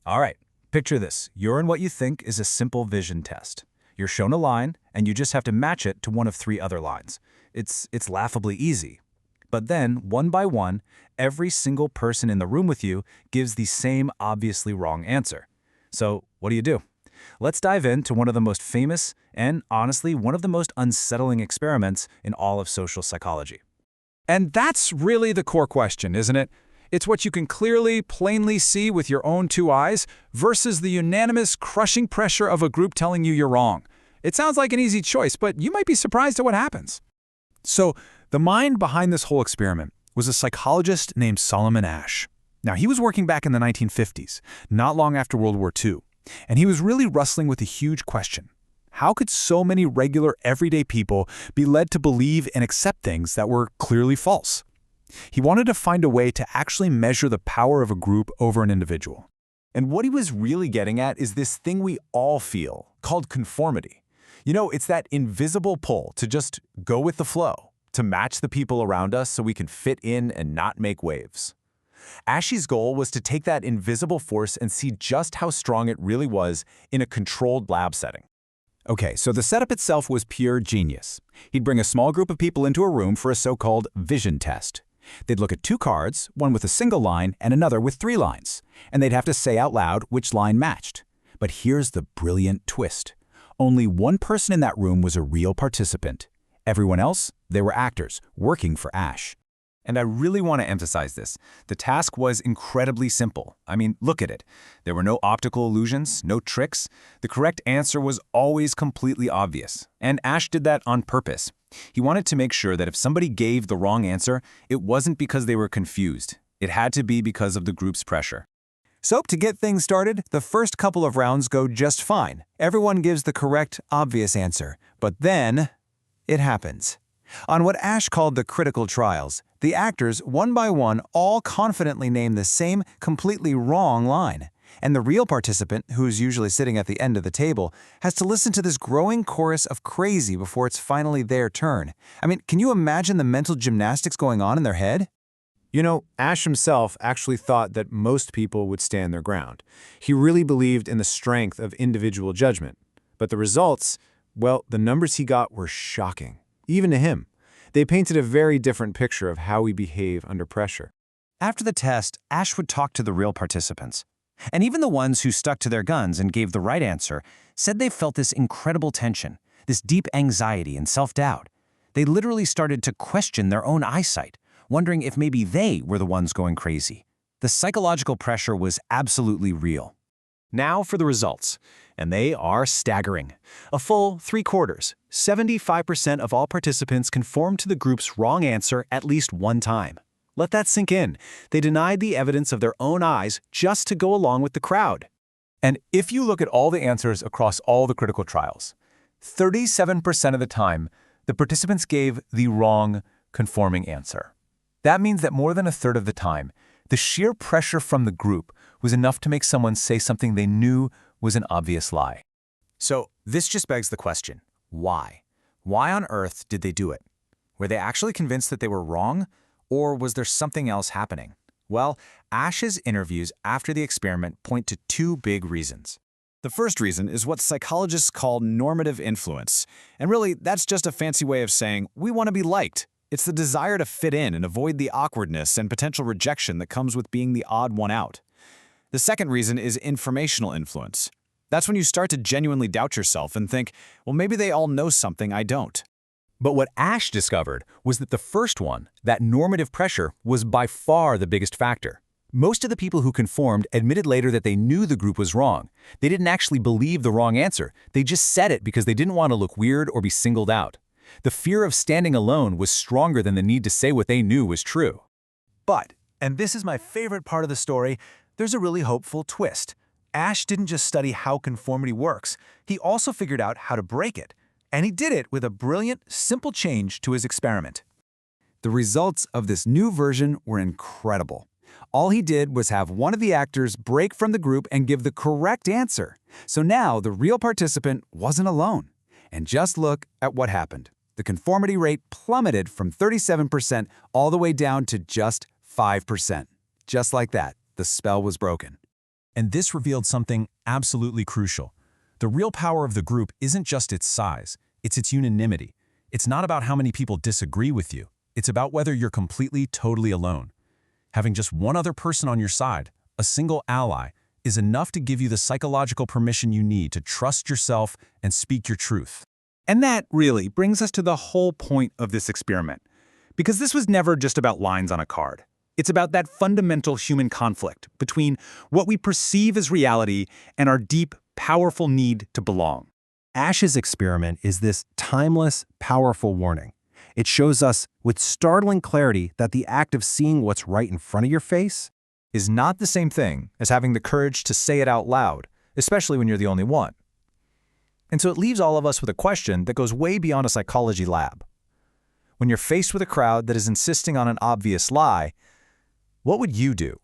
All right, picture this. You're in what you think is a simple vision test. You're shown a line, and you just have to match it to one of three other lines. It's laughably easy. But then, one by one, every single person in the room with you gives the same obviously wrong answer. So, what do? Let's dive into one of the most famous and, honestly, one of the most unsettling experiments in all of social psychology. And that's really the core question, isn't it? It's what you can clearly, plainly see with your own two eyes versus the unanimous, crushing pressure of a group telling you you're wrong. It sounds like an easy choice, but you might be surprised at what happens. So, the mind behind this whole experiment was a psychologist named Solomon Asch. Now, he was working back in the 1950s, not long after World War II, and he was really wrestling with a huge question. How could so many regular, everyday people be led to believe and accept things that were clearly false? He wanted to find a way to actually measure the power of a group over an individual. And what he was really getting at is this thing we all feel, called conformity. You know, it's that invisible pull to just go with the flow, to match the people around us so we can fit in and not make waves. Asch's goal was to take that invisible force and see just how strong it really was in a controlled lab setting. Okay, so the setup itself was pure genius. He'd bring a small group of people into a room for a so-called vision test. They'd look at two cards, one with a single line and another with 3 lines, and they'd have to say out loud which line matched. But here's the brilliant twist. Only one person in that room was a real participant. Everyone else, they were actors, working for Asch. And I really want to emphasize this. The task was incredibly simple. I mean, look at it. There were no optical illusions, no tricks. The correct answer was always completely obvious. And Asch did that on purpose. He wanted to make sure that if somebody gave the wrong answer, it wasn't because they were confused. It had to be because of the group's pressure. So, to get things started, the first couple of rounds go just fine. Everyone gives the correct, obvious answer. But then, it happens. On what Asch called the critical trials, the actors, one by one, all confidently name the same, completely wrong line. And the real participant, who's usually sitting at the end of the table, has to listen to this growing chorus of crazy before it's finally their turn. I mean, can you imagine the mental gymnastics going on in their head? You know, Asch himself actually thought that most people would stand their ground. He really believed in the strength of individual judgment. But the results, well, the numbers he got were shocking. Even to him. They painted a very different picture of how we behave under pressure. After the test, Asch would talk to the real participants. And even the ones who stuck to their guns and gave the right answer said they felt this incredible tension, this deep anxiety and self-doubt. They literally started to question their own eyesight, wondering if maybe they were the ones going crazy. The psychological pressure was absolutely real. Now for the results, and they are staggering. A full 3/4, 75% of all participants conformed to the group's wrong answer at least one time. Let that sink in. They denied the evidence of their own eyes just to go along with the crowd. And if you look at all the answers across all the critical trials, 37% of the time, the participants gave the wrong conforming answer. That means that more than a third of the time, the sheer pressure from the group was enough to make someone say something they knew was an obvious lie. So this just begs the question, why? Why on earth did they do it? Were they actually convinced that they were wrong? Or was there something else happening? Well, Asch's interviews after the experiment point to 2 big reasons. The first reason is what psychologists call normative influence. And really, that's just a fancy way of saying we want to be liked. It's the desire to fit in and avoid the awkwardness and potential rejection that comes with being the odd one out. The second reason is informational influence. That's when you start to genuinely doubt yourself and think, well, maybe they all know something I don't. But what Asch discovered was that the first one, that normative pressure, was by far the biggest factor. Most of the people who conformed admitted later that they knew the group was wrong. They didn't actually believe the wrong answer. They just said it because they didn't want to look weird or be singled out. The fear of standing alone was stronger than the need to say what they knew was true. But, and this is my favorite part of the story, there's a really hopeful twist. Asch didn't just study how conformity works, he also figured out how to break it. And he did it with a brilliant, simple change to his experiment. The results of this new version were incredible. All he did was have one of the actors break from the group and give the correct answer. So now the real participant wasn't alone. And just look at what happened. The conformity rate plummeted from 37% all the way down to just 5%. Just like that, the spell was broken. And this revealed something absolutely crucial. The real power of the group isn't just its size, it's its unanimity. It's not about how many people disagree with you. It's about whether you're completely, totally alone. Having just one other person on your side, a single ally, is enough to give you the psychological permission you need to trust yourself and speak your truth. And that really brings us to the whole point of this experiment. Because this was never just about lines on a card. It's about that fundamental human conflict between what we perceive as reality and our deep, powerful need to belong. Asch's experiment is this timeless, powerful warning. It shows us with startling clarity that the act of seeing what's right in front of your face Is not the same thing as having the courage to say it out loud, especially when you're the only one. And so it leaves all of us with a question that goes way beyond a psychology lab. When you're faced with a crowd that is insisting on an obvious lie, what would you do?